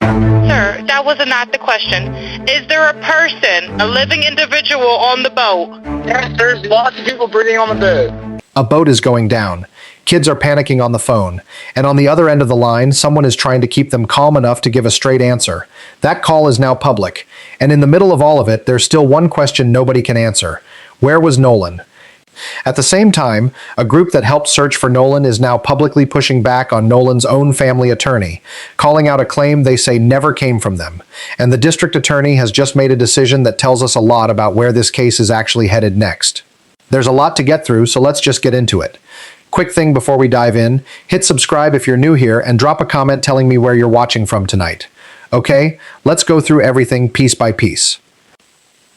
Sir, that was not the question. Is there a person, a living individual on the boat? Yes, there's lots of people breathing on the boat. A boat is going down. Kids are panicking on the phone. And on the other end of the line, someone is trying to keep them calm enough to give a straight answer. That call is now public. And in the middle of all of it, there's still one question nobody can answer. Where was Nolan? At the same time, a group that helped search for Nolan is now publicly pushing back on Nolan's own family attorney, calling out a claim they say never came from them. And the district attorney has just made a decision that tells us a lot about where this case is actually headed next. There's a lot to get through, so let's just get into it. Quick thing before we dive in, hit subscribe if you're new here and drop a comment telling me where you're watching from tonight. Okay, let's go through everything piece by piece.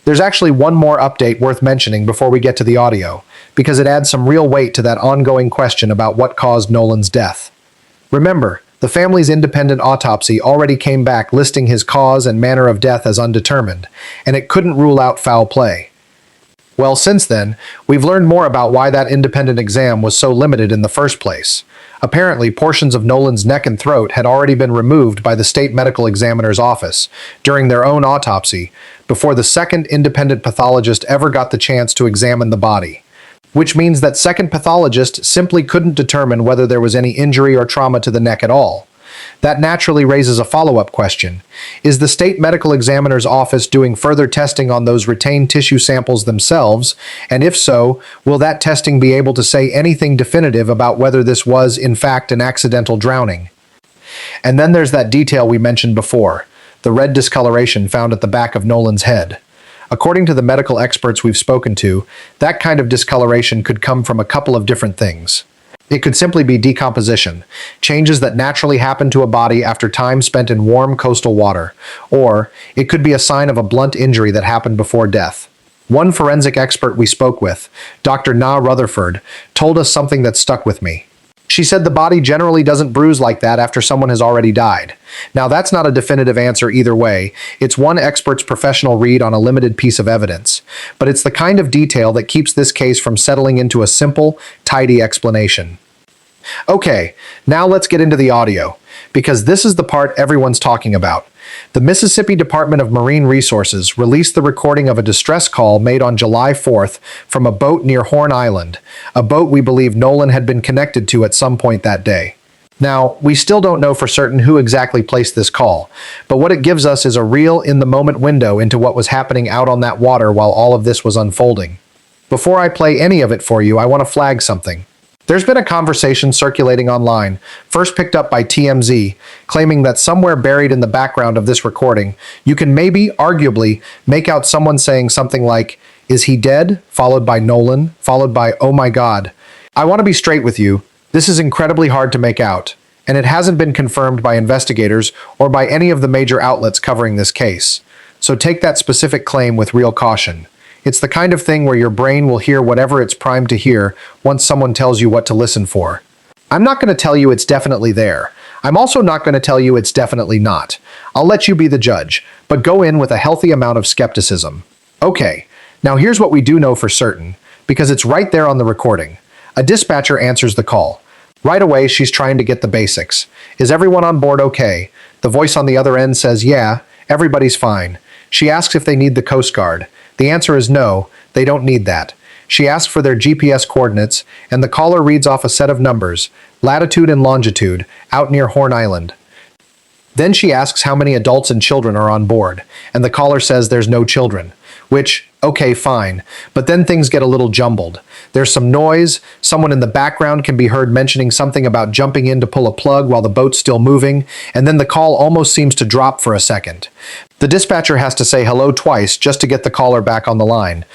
There's actually one more update worth mentioning before we get to the audio, because it adds some real weight to that ongoing question about what caused Nolan's death. Remember, the family's independent autopsy already came back listing his cause and manner of death as undetermined, and it couldn't rule out foul play. Well, since then, we've learned more about why that independent exam was so limited in the first place. Apparently, portions of Nolan's neck and throat had already been removed by the state medical examiner's office during their own autopsy before the second independent pathologist ever got the chance to examine the body. Which means that second pathologist simply couldn't determine whether there was any injury or trauma to the neck at all. That naturally raises a follow-up question. Is the state medical examiner's office doing further testing on those retained tissue samples themselves? And if so, will that testing be able to say anything definitive about whether this was, in fact, an accidental drowning? And then there's that detail we mentioned before, the red discoloration found at the back of Nolan's head. According to the medical experts we've spoken to, that kind of discoloration could come from a couple of different things. It could simply be decomposition, changes that naturally happen to a body after time spent in warm coastal water, or it could be a sign of a blunt injury that happened before death. One forensic expert we spoke with, Dr. Na Rutherford, told us something that stuck with me. She said the body generally doesn't bruise like that after someone has already died. Now, that's not a definitive answer either way. It's one expert's professional read on a limited piece of evidence. But it's the kind of detail that keeps this case from settling into a simple, tidy explanation. Okay, now let's get into the audio, because this is the part everyone's talking about. The Mississippi Department of Marine Resources released the recording of a distress call made on July 4th from a boat near Horn Island, a boat we believe Nolan had been connected to at some point that day. Now, we still don't know for certain who exactly placed this call, but what it gives us is a real in-the-moment window into what was happening out on that water while all of this was unfolding. Before I play any of it for you, I want to flag something. There's been a conversation circulating online, first picked up by TMZ, claiming that somewhere buried in the background of this recording, you can maybe, arguably, make out someone saying something like, "Is he dead?" followed by Nolan, followed by, "Oh my God." I want to be straight with you, this is incredibly hard to make out, and it hasn't been confirmed by investigators or by any of the major outlets covering this case. So take that specific claim with real caution. It's the kind of thing where your brain will hear whatever it's primed to hear once someone tells you what to listen for. I'm not going to tell you it's definitely there. I'm also not going to tell you it's definitely not. I'll let you be the judge, but go in with a healthy amount of skepticism. Okay, now here's what we do know for certain, because it's right there on the recording. A dispatcher answers the call. Right away, she's trying to get the basics. Is everyone on board okay? The voice on the other end says, yeah, everybody's fine. She asks if they need the Coast Guard. The answer is no, they don't need that. She asks for their GPS coordinates, and the caller reads off a set of numbers, latitude and longitude, out near Horn Island. Then she asks how many adults and children are on board, and the caller says there's no children. Which, okay, fine, but then things get a little jumbled. There's some noise, someone in the background can be heard mentioning something about jumping in to pull a plug while the boat's still moving, and then the call almost seems to drop for a second. The dispatcher has to say hello twice just to get the caller back on the line.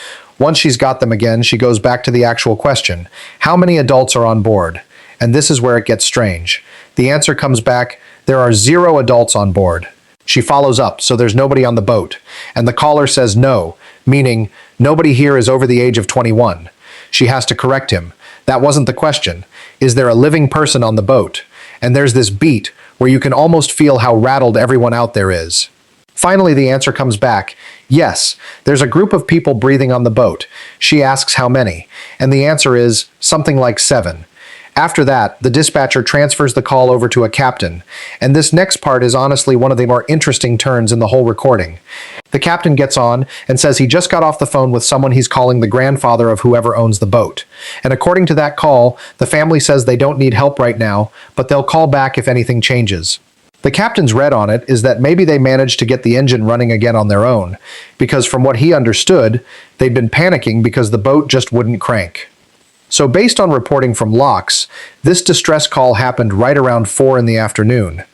Once she's got them again, she goes back to the actual question. How many adults are on board? And this is where it gets strange. The answer comes back, there are 0 adults on board. She follows up, so there's nobody on the boat. And the caller says no, meaning nobody here is over the age of 21. She has to correct him. That wasn't the question. Is there a living person on the boat? And there's this beat where you can almost feel how rattled everyone out there is. Finally, the answer comes back. Yes, there's a group of people breathing on the boat. She asks how many, and the answer is something like 7. After that, the dispatcher transfers the call over to a captain, and this next part is honestly one of the more interesting turns in the whole recording. The captain gets on and says he just got off the phone with someone he's calling the grandfather of whoever owns the boat. And according to that call, the family says they don't need help right now, but they'll call back if anything changes. The captain's read on it is that maybe they managed to get the engine running again on their own, because from what he understood, they'd been panicking because the boat just wouldn't crank. So based on reporting from Locks, this distress call happened right around 4 in the afternoon.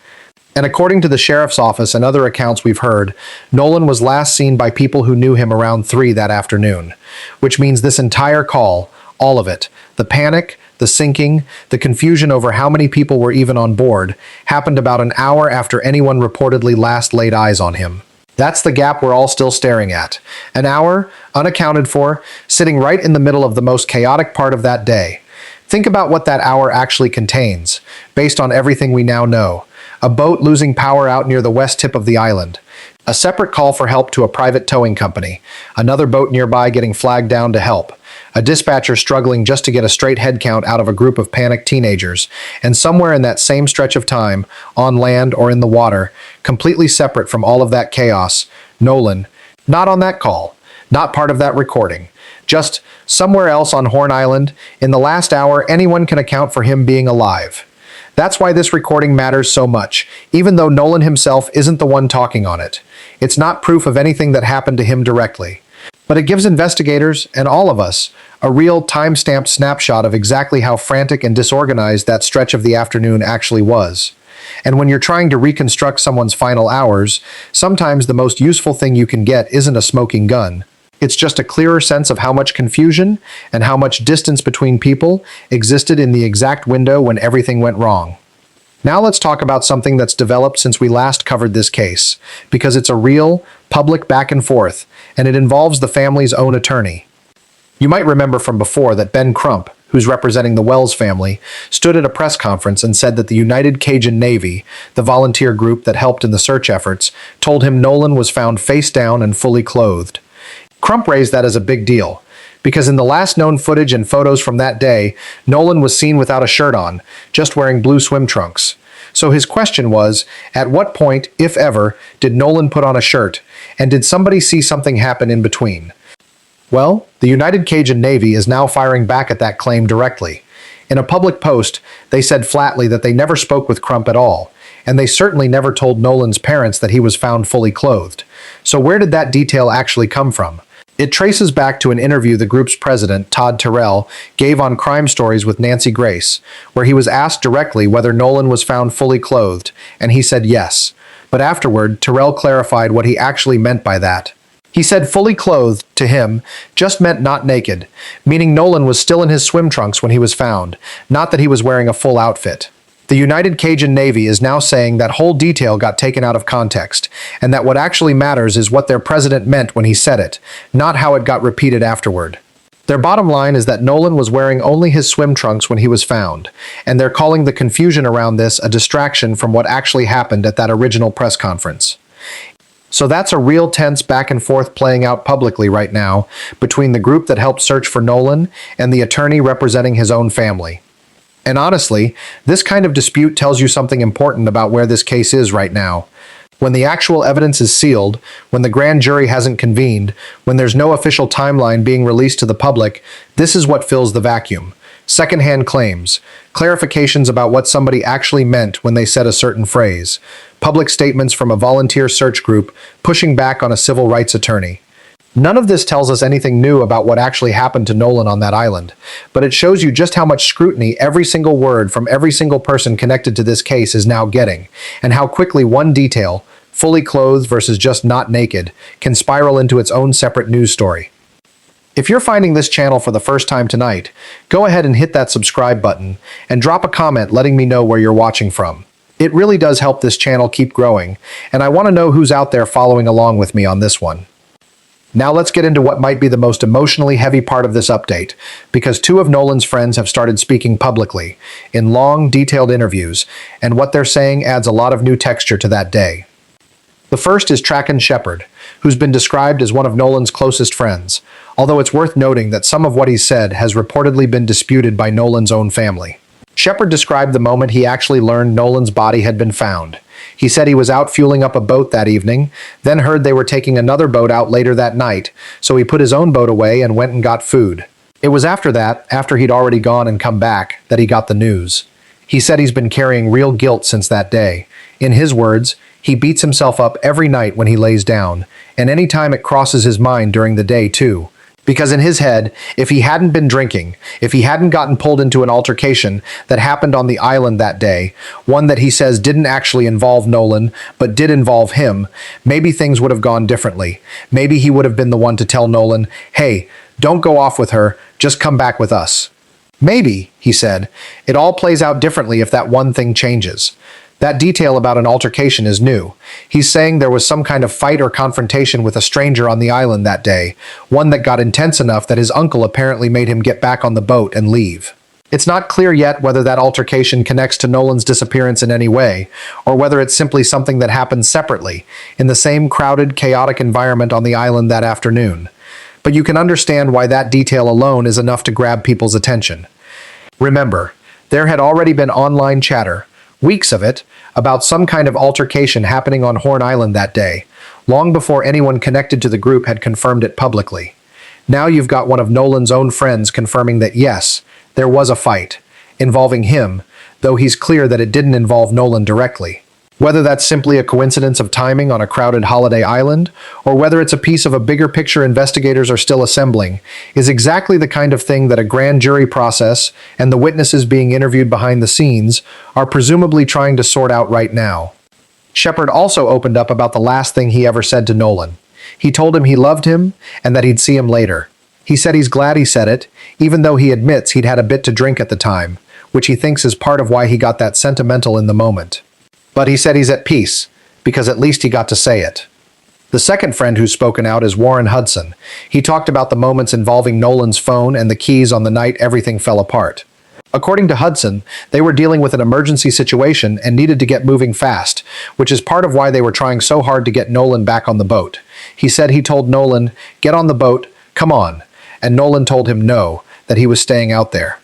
And according to the sheriff's office and other accounts we've heard, Nolan was last seen by people who knew him around 3 that afternoon, which means this entire call, all of it, the panic, the sinking, the confusion over how many people were even on board, happened about an hour after anyone reportedly last laid eyes on him. That's the gap we're all still staring at. An hour, unaccounted for, sitting right in the middle of the most chaotic part of that day. Think about what that hour actually contains, based on everything we now know. A boat losing power out near the west tip of the island. A separate call for help to a private towing company. Another boat nearby getting flagged down to help. A dispatcher struggling just to get a straight head count out of a group of panicked teenagers. And somewhere in that same stretch of time, on land or in the water, completely separate from all of that chaos, Nolan, not on that call, not part of that recording. Just somewhere else on Horn Island, in the last hour, anyone can account for him being alive. That's why this recording matters so much, even though Nolan himself isn't the one talking on it. It's not proof of anything that happened to him directly. But it gives investigators, and all of us, a real time-stamped snapshot of exactly how frantic and disorganized that stretch of the afternoon actually was. And when you're trying to reconstruct someone's final hours, sometimes the most useful thing you can get isn't a smoking gun. It's just a clearer sense of how much confusion and how much distance between people existed in the exact window when everything went wrong. Now let's talk about something that's developed since we last covered this case, because it's a real, public back and forth, and it involves the family's own attorney. You might remember from before that Ben Crump, who's representing the Wells family, stood at a press conference and said that the United Cajun Navy, the volunteer group that helped in the search efforts, told him Nolan was found face down and fully clothed. Crump raised that as a big deal, because in the last known footage and photos from that day, Nolan was seen without a shirt on, just wearing blue swim trunks. So his question was, at what point, if ever, did Nolan put on a shirt, and did somebody see something happen in between? Well, the United Cajun Navy is now firing back at that claim directly. In a public post, they said flatly that they never spoke with Crump at all, and they certainly never told Nolan's parents that he was found fully clothed. So where did that detail actually come from? It traces back to an interview the group's president, Todd Terrell, gave on Crime Stories with Nancy Grace, where he was asked directly whether Nolan was found fully clothed, and he said yes. But afterward, Terrell clarified what he actually meant by that. He said fully clothed, to him, just meant not naked, meaning Nolan was still in his swim trunks when he was found, not that he was wearing a full outfit. The United Cajun Navy is now saying that whole detail got taken out of context, and that what actually matters is what their president meant when he said it, not how it got repeated afterward. Their bottom line is that Nolan was wearing only his swim trunks when he was found, and they're calling the confusion around this a distraction from what actually happened at that original press conference. So that's a real tense back and forth playing out publicly right now between the group that helped search for Nolan and the attorney representing his own family. And honestly, this kind of dispute tells you something important about where this case is right now. When the actual evidence is sealed, when the grand jury hasn't convened, when there's no official timeline being released to the public, this is what fills the vacuum. Secondhand claims, clarifications about what somebody actually meant when they said a certain phrase, public statements from a volunteer search group pushing back on a civil rights attorney. None of this tells us anything new about what actually happened to Nolan on that island, but it shows you just how much scrutiny every single word from every single person connected to this case is now getting, and how quickly one detail, fully clothed versus just not naked, can spiral into its own separate news story. If you're finding this channel for the first time tonight, go ahead and hit that subscribe button and drop a comment letting me know where you're watching from. It really does help this channel keep growing, and I want to know who's out there following along with me on this one. Now let's get into what might be the most emotionally heavy part of this update, because 2 of Nolan's friends have started speaking publicly, in long, detailed interviews, and what they're saying adds a lot of new texture to that day. The first is Tracan Shepard, who's been described as one of Nolan's closest friends, although it's worth noting that some of what he's said has reportedly been disputed by Nolan's own family. Shepard described the moment he actually learned Nolan's body had been found. He said he was out fueling up a boat that evening, then heard they were taking another boat out later that night, so he put his own boat away and went and got food. It was after that, after he'd already gone and come back, that he got the news. He said he's been carrying real guilt since that day. In his words, he beats himself up every night when he lays down, and any time it crosses his mind during the day too. Because in his head, if he hadn't been drinking, if he hadn't gotten pulled into an altercation that happened on the island that day, one that he says didn't actually involve Nolan, but did involve him, maybe things would have gone differently. Maybe he would have been the one to tell Nolan, hey, don't go off with her, just come back with us. Maybe, he said, it all plays out differently if that one thing changes. That detail about an altercation is new. He's saying there was some kind of fight or confrontation with a stranger on the island that day, one that got intense enough that his uncle apparently made him get back on the boat and leave. It's not clear yet whether that altercation connects to Nolan's disappearance in any way, or whether it's simply something that happened separately, in the same crowded, chaotic environment on the island that afternoon. But you can understand why that detail alone is enough to grab people's attention. Remember, there had already been online chatter, weeks of it, about some kind of altercation happening on Horn Island that day, long before anyone connected to the group had confirmed it publicly. Now you've got one of Nolan's own friends confirming that yes, there was a fight, involving him, though he's clear that it didn't involve Nolan directly. Whether that's simply a coincidence of timing on a crowded holiday island, or whether it's a piece of a bigger picture investigators are still assembling, is exactly the kind of thing that a grand jury process and the witnesses being interviewed behind the scenes are presumably trying to sort out right now. Shepard also opened up about the last thing he ever said to Nolan. He told him he loved him and that he'd see him later. He said he's glad he said it, even though he admits he'd had a bit to drink at the time, which he thinks is part of why he got that sentimental in the moment. But he said he's at peace, because at least he got to say it. The second friend who's spoken out is Warren Hudson. He talked about the moments involving Nolan's phone and the keys on the night everything fell apart. According to Hudson, they were dealing with an emergency situation and needed to get moving fast, which is part of why they were trying so hard to get Nolan back on the boat. He said he told Nolan, "Get on the boat, come on," and Nolan told him no, that he was staying out there.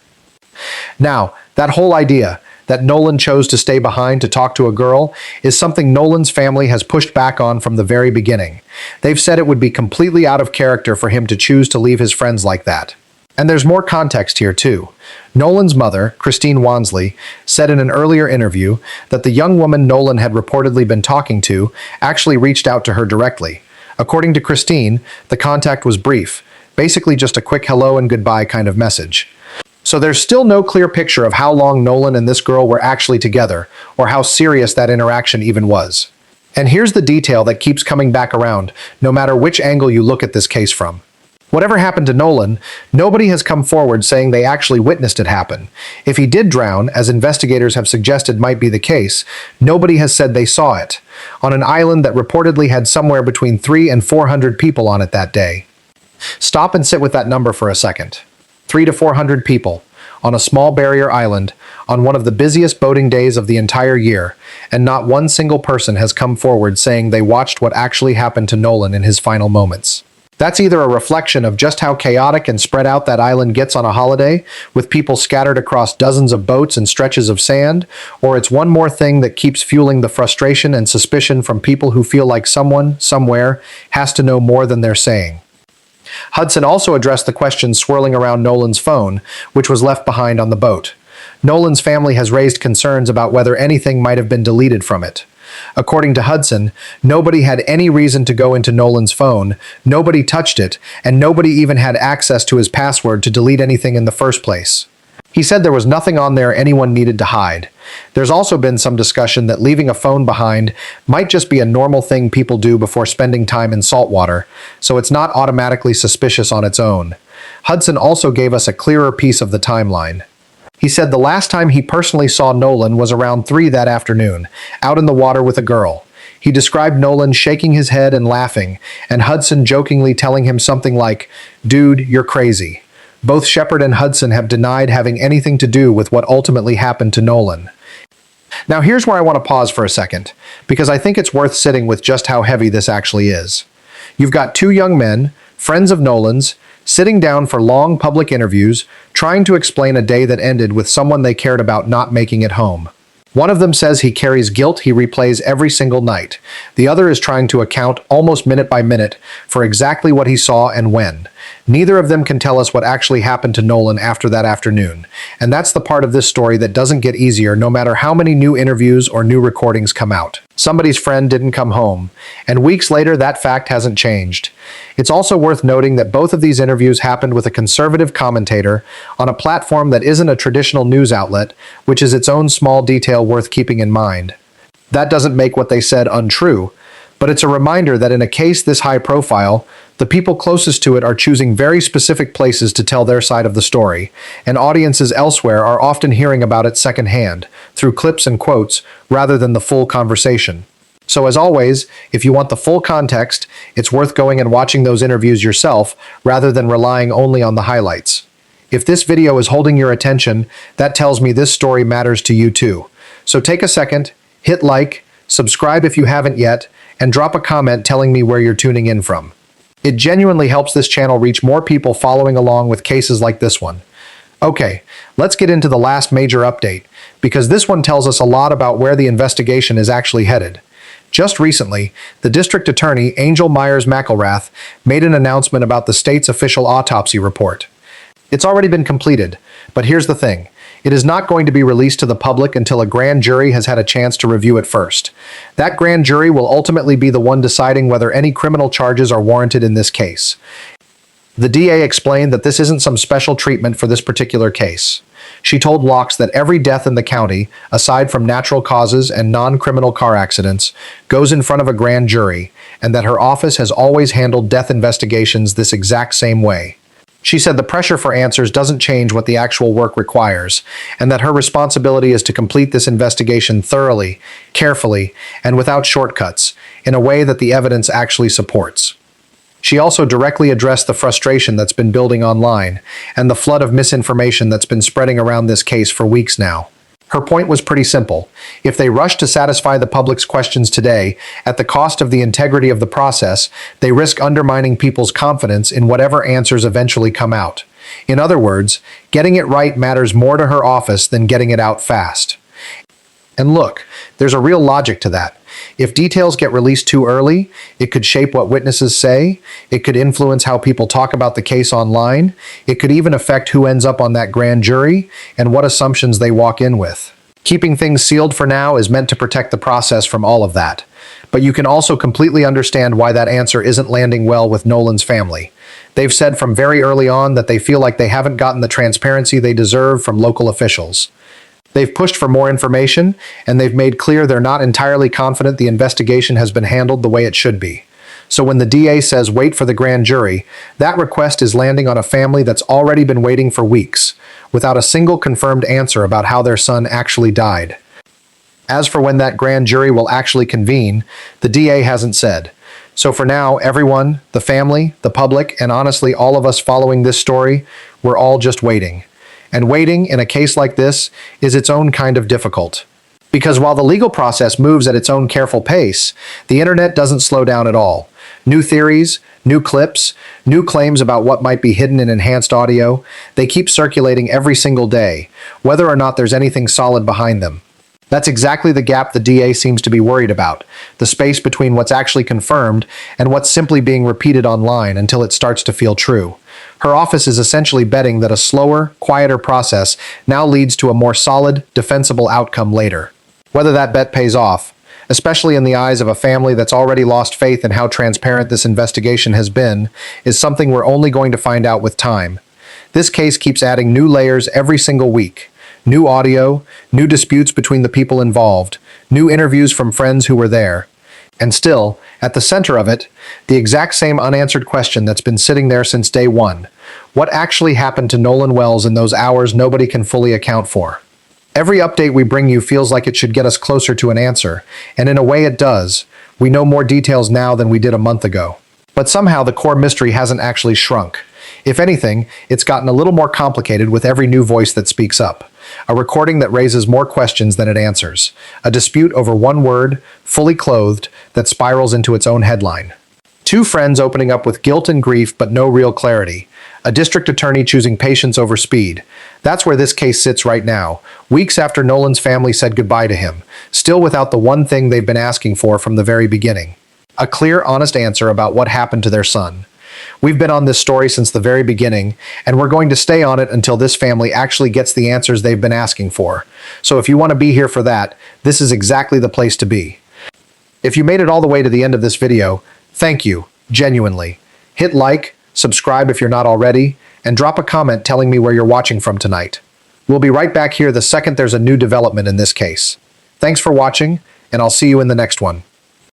Now, that whole idea that Nolan chose to stay behind to talk to a girl is something Nolan's family has pushed back on from the very beginning. They've said it would be completely out of character for him to choose to leave his friends like that. And there's more context here too. Nolan's mother, Christine Wansley, said in an earlier interview that the young woman Nolan had reportedly been talking to actually reached out to her directly. According to Christine, the contact was brief, basically just a quick hello and goodbye kind of message. So there's still no clear picture of how long Nolan and this girl were actually together, or how serious that interaction even was. And here's the detail that keeps coming back around, no matter which angle you look at this case from. Whatever happened to Nolan, nobody has come forward saying they actually witnessed it happen. If he did drown, as investigators have suggested might be the case, nobody has said they saw it, on an island that reportedly had somewhere between 300 and 400 people on it that day. Stop and sit with that number for a second. 300 to 400 people, on a small barrier island, on one of the busiest boating days of the entire year, and not one single person has come forward saying they watched what actually happened to Nolan in his final moments. That's either a reflection of just how chaotic and spread out that island gets on a holiday, with people scattered across dozens of boats and stretches of sand, or it's one more thing that keeps fueling the frustration and suspicion from people who feel like someone, somewhere, has to know more than they're saying. Hudson also addressed the questions swirling around Nolan's phone, which was left behind on the boat. Nolan's family has raised concerns about whether anything might have been deleted from it. According to Hudson, nobody had any reason to go into Nolan's phone, nobody touched it, and nobody even had access to his password to delete anything in the first place. He said there was nothing on there anyone needed to hide. There's also been some discussion that leaving a phone behind might just be a normal thing people do before spending time in saltwater, so it's not automatically suspicious on its own. Hudson also gave us a clearer piece of the timeline. He said the last time he personally saw Nolan was around 3 that afternoon, out in the water with a girl. He described Nolan shaking his head and laughing, and Hudson jokingly telling him something like, "Dude, you're crazy." Both Shepard and Hudson have denied having anything to do with what ultimately happened to Nolan. Now here's where I want to pause for a second, because I think it's worth sitting with just how heavy this actually is. You've got two young men, friends of Nolan's, sitting down for long public interviews, trying to explain a day that ended with someone they cared about not making it home. One of them says he carries guilt he replays every single night. The other is trying to account, almost minute by minute, for exactly what he saw and when. Neither of them can tell us what actually happened to Nolan after that afternoon. And that's the part of this story that doesn't get easier no matter how many new interviews or new recordings come out. Somebody's friend didn't come home, and weeks later that fact hasn't changed. It's also worth noting that both of these interviews happened with a conservative commentator on a platform that isn't a traditional news outlet, which is its own small detail worth keeping in mind. That doesn't make what they said untrue, but it's a reminder that in a case this high profile, the people closest to it are choosing very specific places to tell their side of the story, and audiences elsewhere are often hearing about it secondhand, through clips and quotes, rather than the full conversation. So as always, if you want the full context, it's worth going and watching those interviews yourself, rather than relying only on the highlights. If this video is holding your attention, that tells me this story matters to you too. So take a second, hit like, subscribe if you haven't yet, and drop a comment telling me where you're tuning in from. It genuinely helps this channel reach more people following along with cases like this one. Okay, let's get into the last major update, because this one tells us a lot about where the investigation is actually headed. Just recently, the district attorney, Angel Myers McElrath, made an announcement about the state's official autopsy report. It's already been completed, but here's the thing. It is not going to be released to the public until a grand jury has had a chance to review it first. That grand jury will ultimately be the one deciding whether any criminal charges are warranted in this case. The DA explained that this isn't some special treatment for this particular case. She told Locks that every death in the county, aside from natural causes and non-criminal car accidents, goes in front of a grand jury, and that her office has always handled death investigations this exact same way. She said the pressure for answers doesn't change what the actual work requires, and that her responsibility is to complete this investigation thoroughly, carefully, and without shortcuts, in a way that the evidence actually supports. She also directly addressed the frustration that's been building online, and the flood of misinformation that's been spreading around this case for weeks now. Her point was pretty simple. If they rush to satisfy the public's questions today, at the cost of the integrity of the process, they risk undermining people's confidence in whatever answers eventually come out. In other words, getting it right matters more to her office than getting it out fast. And look, there's a real logic to that. If details get released too early, it could shape what witnesses say, it could influence how people talk about the case online, it could even affect who ends up on that grand jury and what assumptions they walk in with. Keeping things sealed for now is meant to protect the process from all of that. But you can also completely understand why that answer isn't landing well with Nolan's family. They've said from very early on that they feel like they haven't gotten the transparency they deserve from local officials. They've pushed for more information, and they've made clear they're not entirely confident the investigation has been handled the way it should be. So when the DA says wait for the grand jury, that request is landing on a family that's already been waiting for weeks, without a single confirmed answer about how their son actually died. As for when that grand jury will actually convene, the DA hasn't said. So for now, everyone, the family, the public, and honestly all of us following this story, we're all just waiting. And waiting in a case like this is its own kind of difficult. Because while the legal process moves at its own careful pace, the internet doesn't slow down at all. New theories, new clips, new claims about what might be hidden in enhanced audio, they keep circulating every single day, whether or not there's anything solid behind them. That's exactly the gap the DA seems to be worried about, the space between what's actually confirmed and what's simply being repeated online until it starts to feel true. Her office is essentially betting that a slower, quieter process now leads to a more solid, defensible outcome later. Whether that bet pays off, especially in the eyes of a family that's already lost faith in how transparent this investigation has been, is something we're only going to find out with time. This case keeps adding new layers every single week. New audio, new disputes between the people involved, new interviews from friends who were there. And still, at the center of it, the exact same unanswered question that's been sitting there since day one. What actually happened to Nolan Wells in those hours nobody can fully account for? Every update we bring you feels like it should get us closer to an answer, and in a way it does. We know more details now than we did a month ago. But somehow the core mystery hasn't actually shrunk. If anything, it's gotten a little more complicated with every new voice that speaks up. A recording that raises more questions than it answers. A dispute over one word, fully clothed, that spirals into its own headline. Two friends opening up with guilt and grief but no real clarity. A district attorney choosing patience over speed. That's where this case sits right now, weeks after Nolan's family said goodbye to him, still without the one thing they've been asking for from the very beginning. A clear, honest answer about what happened to their son. We've been on this story since the very beginning, and we're going to stay on it until this family actually gets the answers they've been asking for. So if you want to be here for that, this is exactly the place to be. If you made it all the way to the end of this video, thank you, genuinely. Hit like, subscribe if you're not already, and drop a comment telling me where you're watching from tonight. We'll be right back here the second there's a new development in this case. Thanks for watching, and I'll see you in the next one.